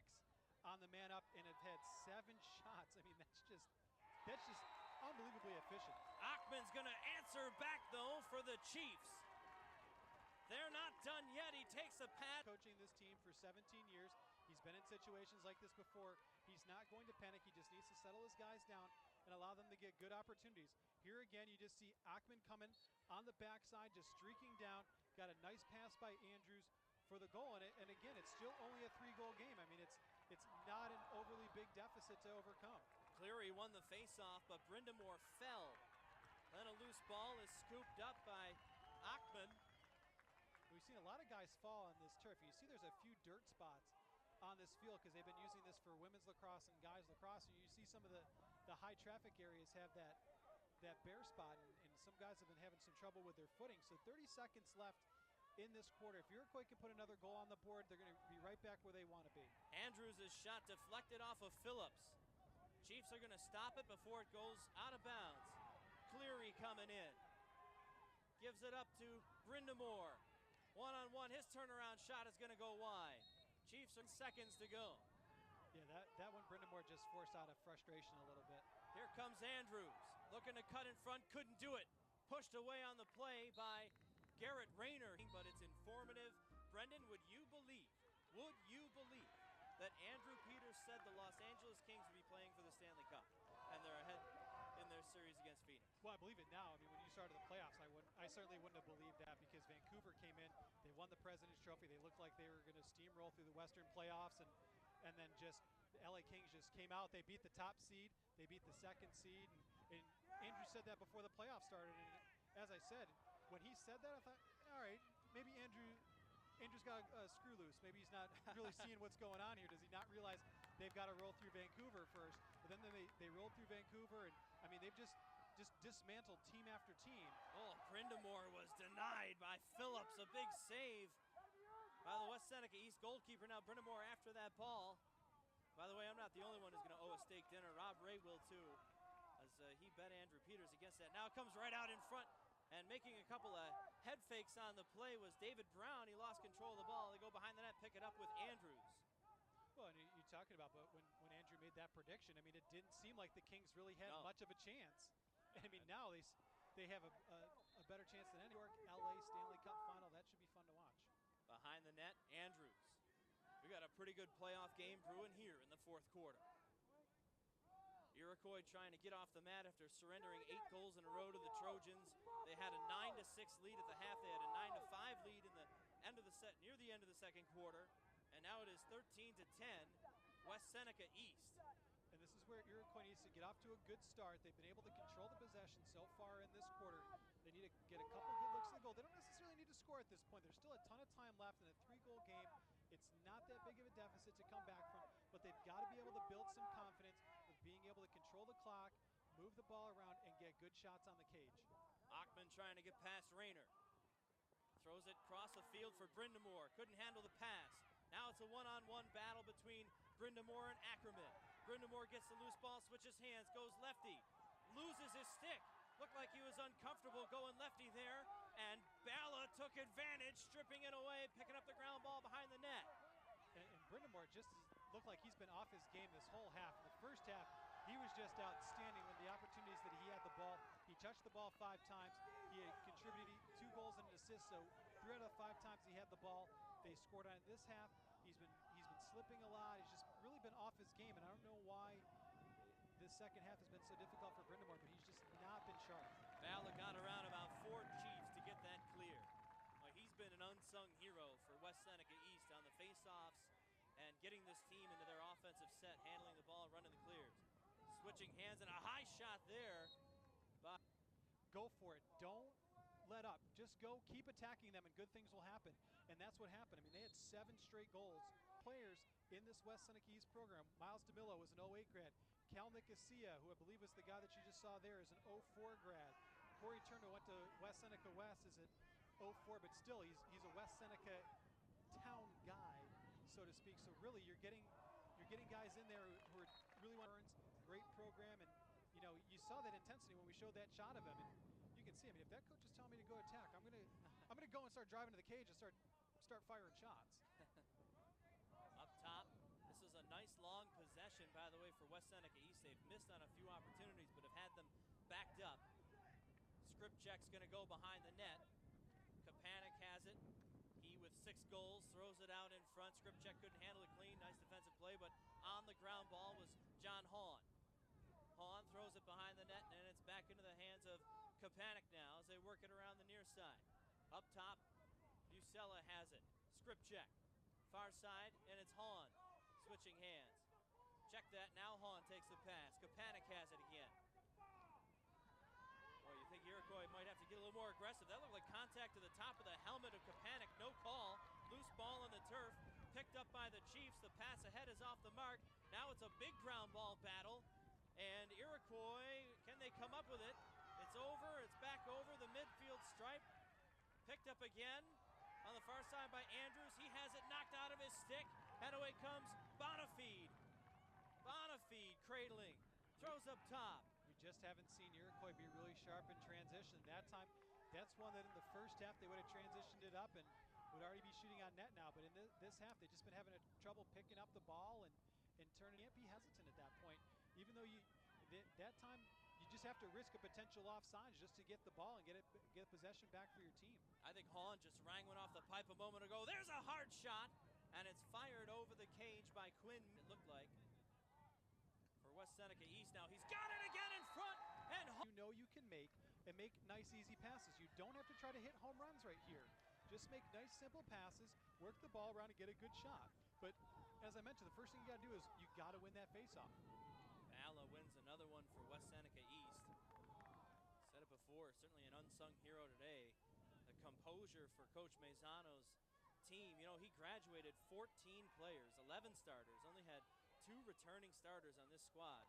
on the man up, and have had 7 shots That's just unbelievably efficient. Achman's going to answer back, though, for the Chiefs. They're not done yet. He takes a pass. Coaching this team for 17 years. He's been in situations like this before. He's not going to panic. He just needs to settle his guys down and allow them to get good opportunities. Here again, you just see Achman coming on the backside, just streaking down. Got a nice pass by Andrews for the goal. And again, it's still only a 3-goal game. I mean, it's not an overly big deficit to overcome. Cleary won the faceoff, but Brindamore fell. Then a loose ball is scooped up by Achman. We've seen a lot of guys fall on this turf. You see there's a few dirt spots on this field because they've been using this for women's lacrosse and guys lacrosse. And you see some of the high traffic areas have that bare spot, and some guys have been having some trouble with their footing. So 30 seconds left in this quarter. If Iroquois can put another goal on the board, they're going to be right back where they want to be. Andrews' shot deflected off of Phillips. Chiefs are going to stop it before it goes out of bounds. Cleary coming in. Gives it up to Brindamore. One-on-one, his turnaround shot is going to go wide. Chiefs are seconds to go. Yeah, that one Brindamore just forced out of frustration a little bit. Here comes Andrews, looking to cut in front, couldn't do it. Pushed away on the play by Garrett Rayner, but it's informative. Brendan, would you believe that Andrew Peters said the Los Angeles Kings would be playing for the Stanley Cup, and they're ahead in their series against Phoenix? Well, I believe it now. I mean, when you started the playoffs, I certainly wouldn't have believed that because Vancouver came in, they won the President's Trophy, they looked like they were going to steamroll through the Western playoffs, and then just the LA Kings just came out. They beat the top seed, they beat the second seed, and Andrew said that before the playoffs started. And as I said, when he said that, I thought, all right, maybe Andrew's got a screw loose. Maybe he's not really seeing what's going on here. Does he not realize they've got to roll through Vancouver first? But then they rolled through Vancouver, and I mean, they've just dismantled team after team. Oh, Brindamore was denied by Phillips. A big save by the West Seneca East goalkeeper. Now Brindamore after that ball. By the way, I'm not the only one who's going to owe a steak dinner. Rob Ray will too, as he bet Andrew Peters against that. Now it comes right out in front, and making a couple of head fakes on the play was David Brown. He lost control of the ball. They go behind the net, pick it up with Andrews. Well, and you're talking about, but when Andrew made that prediction, I mean, it didn't seem like the Kings really had much of a chance. I mean, now they have a better chance than any. New York, LA Stanley Cup final. That should be fun to watch. Behind the net, Andrews. We got a pretty good playoff game brewing here in the fourth quarter. Iroquois trying to get off the mat after surrendering 8 goals in a row to the Trojans. They had a 9-6 lead at the half. They had a 9-5 lead in the end of the set, near the end of the second quarter. And now it is 13-10, West Seneca East. And this is where Iroquois needs to get off to a good start. They've been able to control the possession so far in this quarter. They need to get a couple good looks at the goal. They don't necessarily need to score at this point. There's still a ton of time left in a 3-goal game. It's not that big of a deficit to come back from, but they've got to be able to build some confidence with being able to control the clock, move the ball around, and get good shots on the cage. Achman trying to get past Rayner. Throws it across the field for Brindamore. Couldn't handle the pass. Now it's a one-on-one battle between Brindamore and Ackerman. Brindamore gets the loose ball, switches hands, goes lefty, loses his stick. Looked like he was uncomfortable going lefty there, and Bala took advantage, stripping it away, picking up the ground ball behind the net. And Brindamore just looked like he's been off his game this whole half. In the first half, he was just outstanding when the opportunities that he had the ball. He touched the ball 5 times. He had contributed 2 goals and an assist, so 3 out of the 5 times he had the ball, they scored on it. This half, he's been slipping a lot. He's just really been off his game, and I don't know why this second half has been so difficult for Brindamore, but he's just not been sharp. Bala got around about 4 Chiefs to get that clear. Well, he's been an unsung hero for West Seneca East on the faceoffs and getting this team into their offensive set, handling the ball, running the clears. Switching hands, and a high shot there. Go for it. Don't let up. Just go. Keep attacking them, and good things will happen. And that's what happened. I mean, they had 7 straight goals. Players in this West Seneca East program. Miles DeMillo was an 08 grad. Cal Nicosia, who I believe was the guy that you just saw there, is an 04 grad. Corey Turner went to West Seneca West as an 04, but still he's a West Seneca town guy, so to speak. So really, you're getting guys in there who are really great program, and you know, you saw that intensity when we showed that shot of him, and you can see. I mean, if that coach is telling me to go attack, I'm gonna go and start driving to the cage and start firing shots. Up top, this is a nice long possession, by the way, for West Seneca East. They've missed on a few opportunities, but have had them backed up. Skripczyk's going to go behind the net. Kapanik has it. He with 6 goals, throws it out in front. Skripczyk couldn't handle it clean. Nice defensive play, but on the ground ball was John Hahn. Hahn throws it behind the net, and it's back into the hands of Kapanik now as they work it around the near side. Up top, Musella has it. Skripczyk, far side, and it's Hahn switching hands. Check that, now Hahn takes the pass. Kapanik has it again. Well, you think Iroquois might have to get a little more aggressive. That looked like contact to the top of the helmet of Kapanik. No call. Loose ball on the turf. Picked up by the Chiefs. The pass ahead is off the mark. Now it's a big ground ball battle. And Iroquois, can they come up with it? It's over. It's back over the midfield stripe. Picked up again on the far side by Andrews. He has it knocked out of his stick. And away comes Bonifide. Bonifide cradling. Throws up top. We just haven't seen Iroquois be really sharp in transition. That time, that's one that in the first half they would have transitioned it up and would already be shooting on net now. But in this half, they've just been having trouble picking up the ball and turning. Can't be hesitant at that point. Even though that time, you just have to risk a potential offsides just to get the ball and get possession back for your team. I think Hahn just rang one off the pipe a moment ago. There's a hard shot, and it's fired over the cage by Quinn, it looked like. West Seneca East now. He's got it again in front, and you know you can make nice easy passes. You don't have to try to hit home runs right here. Just make nice simple passes, work the ball around and get a good shot. But as I mentioned, the first thing you got to do is you got to win that faceoff. Bala wins another one for West Seneca East. Said it before, certainly an unsung hero today. The composure for Coach Maisano's team. You know, he graduated 14 players, 11 starters, only had 2 returning starters on this squad.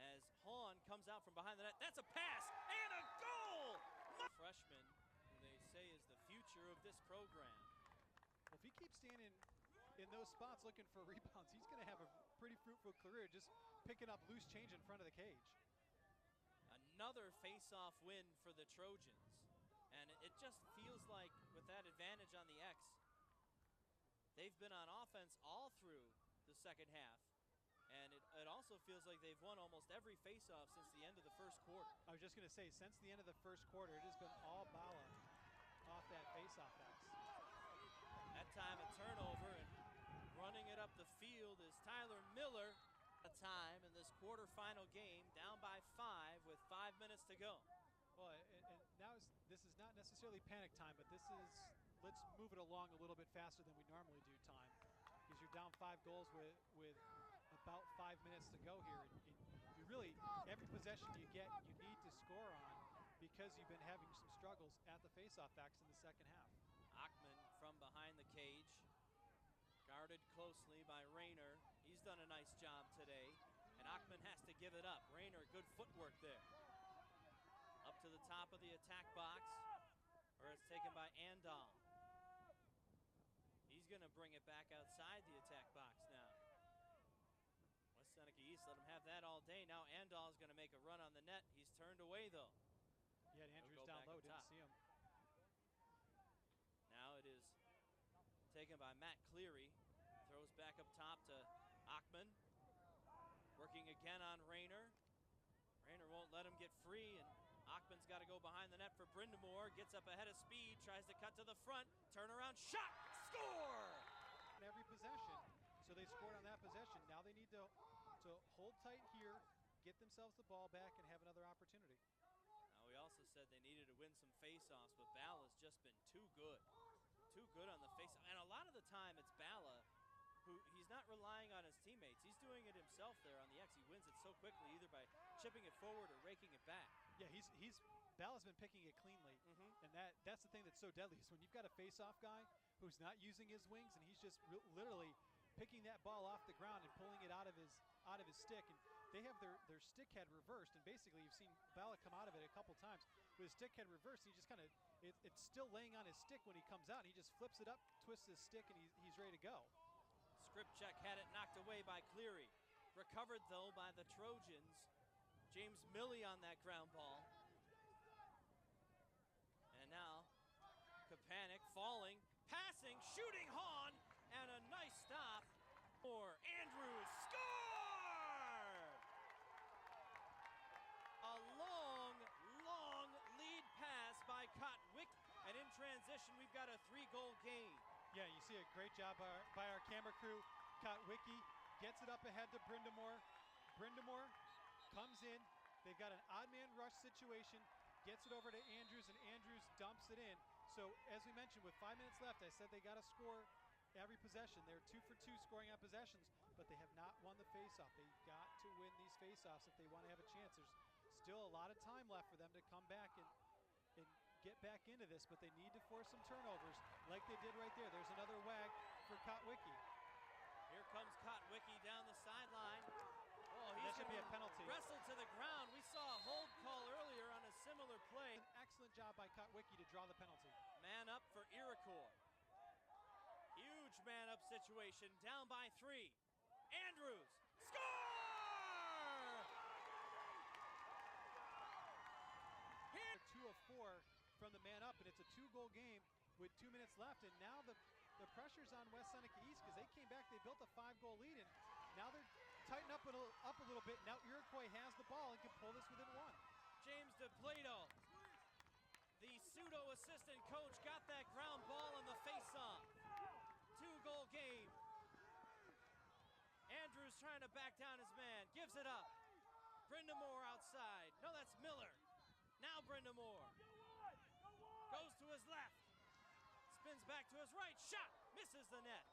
As Hahn comes out from behind the net, that's a pass and a goal! Freshman, who they say is the future of this program. Well, if he keeps standing in those spots looking for rebounds, he's going to have a pretty fruitful career just picking up loose change in front of the cage. Another face-off win for the Trojans. And it just feels like with that advantage on the X, they've been on offense all through the second half. And it also feels like they've won almost every faceoff since the end of the first quarter. I was just going to say, since the end of the first quarter, it has been all Bala off that faceoff X. That time a turnover, and running it up the field is Tyler Miller. A time in this quarterfinal game, down by 5 with 5 minutes to go. Well, and now this is not necessarily panic time, but this is let's move it along a little bit faster than we normally do time. Because you're down 5 goals with about 5 minutes to go here. And you really, every possession you get, you need to score on because you've been having some struggles at the faceoff backs in the second half. Achman from behind the cage, guarded closely by Rayner. He's done a nice job today, and Achman has to give it up. Rayner, good footwork there. Up to the top of the attack box, where it's taken by Andal. He's going to bring it back outside the attack box now. West Seneca East let him have that all day. Now Andal is going to make a run on the net. He's turned away, though. Yeah, Andrews down low, didn't see him. Now it is taken by Matt Cleary. Throws back up top to Achman. Working again on Rayner. Rayner won't let him get free, and Achman's got to go behind the net for Brindamore. Gets up ahead of speed, tries to cut to the front. Turnaround shot, score! Every possession, so they scored on that possession. Now they need to hold tight here, get themselves the ball back, and have another opportunity. Now we also said they needed to win some faceoffs, but Bala's just been too good. Too good on the faceoff. And a lot of the time it's Bala who he's not relying on his teammates. He's doing it himself there on the X. He wins it so quickly, either by chipping it forward or raking it back. Yeah, Bala's been picking it cleanly, and that's the thing that's so deadly is when you've got a face-off guy who's not using his wings and he's just literally picking that ball off the ground and pulling it out of his stick. And they have their stick head reversed, and basically you've seen Bala come out of it a couple times with his stick head reversed. And he just kind of it's still laying on his stick when he comes out, and he just flips it up, twists his stick, and he's ready to go. Skripczyk had it knocked away by Cleary. Recovered, though, by the Trojans. James Milley on that ground ball. And now, Kapanik falling, passing, shooting Hahn, and a nice stop for Andrews. see a great job by our camera crew. Kotwicki gets it up ahead to Brindamore. Brindamore comes in. They've got an odd man rush situation. Gets it over to Andrews, and Andrews dumps it in. So, as we mentioned, with 5 minutes left, I said they got to score every possession. They're 2 for 2 scoring on possessions, but they have not won the faceoff. They've got to win these faceoffs if they want to have a chance. There's still a lot of time left for them to come back and get back into this, but they need to force some turnovers like they did right there. There's another wag for Kotwicki. Here comes Kotwicki down the sideline. Oh, That should be a penalty. Wrestled to the ground. We saw a hold call earlier on a similar play. An excellent job by Kotwicki to draw the penalty. Man up for Iroquois. Huge man up situation. Down by 3. Andrews. Score! Here, 2 of 4 from the man up, and it's a 2-goal game with 2 minutes left. And now the pressure's on West Seneca East because they came back. They built a 5-goal lead, and now they're tighten up a little bit. Now Iroquois has the ball and can pull this within 1. James DePlato, the pseudo-assistant coach, got that ground ball on the face-off. 2-goal game. Andrews trying to back down his man. Gives it up. Brindamore outside. No, that's Miller. Now Brindamore. Goes to his left. Spins back to his right. Shot. Misses the net.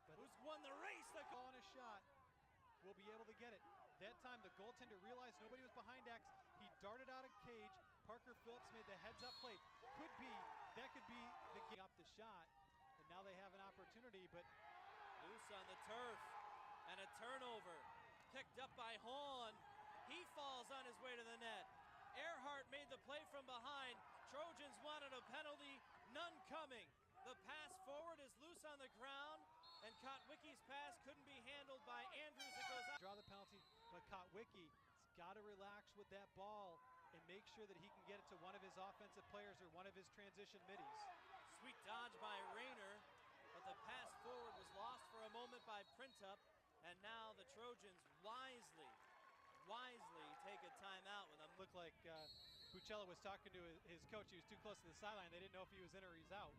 But who's won the race? The ball on a shot. Will be able to get it. That time the goaltender realized nobody was behind X. He darted out of cage. Parker Phillips made the heads-up play. That could be the game up the shot. And now they have an opportunity, but loose on the turf. And a turnover. Picked up by Hahn. He falls on his way to the net. Earhart made the play from behind. Trojans wanted a penalty. None coming. The pass forward is loose on the ground. And Kotwicki's pass couldn't be handled by Andrews. It goes out. Draw the penalty, but Kotwicki's got to relax with that ball and make sure that he can get it to one of his offensive players or one of his transition middies. Sweet dodge by Rayner, but the pass forward was lost for a moment by Printup. And now the Trojans wisely take a timeout with them. Looked like Buccello was talking to his coach. He was too close to the sideline. They didn't know if he was in or he's out.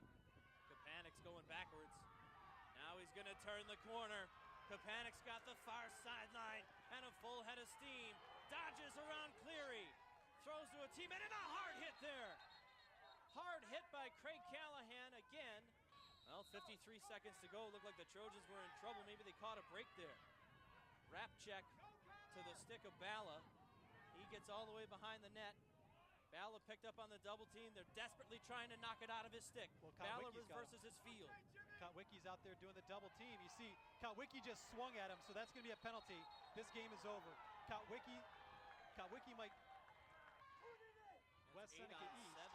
Kapanik's going backwards. Now he's going to turn the corner. Kapanik's got the far sideline and a full head of steam. Dodges around Cleary. Throws to a teammate and a hard hit there. Hard hit by Craig Callahan again. Well, 53 seconds to go. Looked like the Trojans were in trouble. Maybe they caught a break there. Wrap check to the stick of Bala. He gets all the way behind the net. Bala picked up on the double team. They're desperately trying to knock it out of his stick. Well, Bala versus his field. Kotwicki's out there doing the double team. You see, Kotwicki just swung at him, so that's going to be a penalty. This game is over. Kotwicki might. West Seneca East. 7.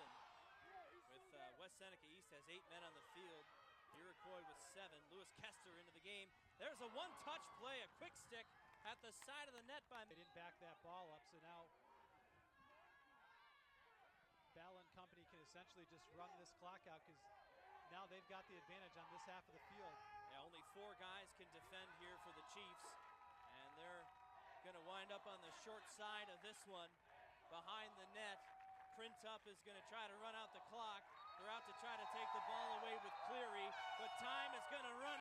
With West Seneca East has 8 men on the field. Iroquois with 7. Lewis Kester into the game. There's a one-touch play, a quick stick at the side of the net by. They didn't back that ball up, so now Bala and company can essentially just run this clock out because now they've got the advantage on this half of the field. Yeah, only 4 guys can defend here for the Chiefs, and they're going to wind up on the short side of this one behind the net. Printup is going to try to run out the clock. They're out to try to take the ball away with Cleary, but time is going to run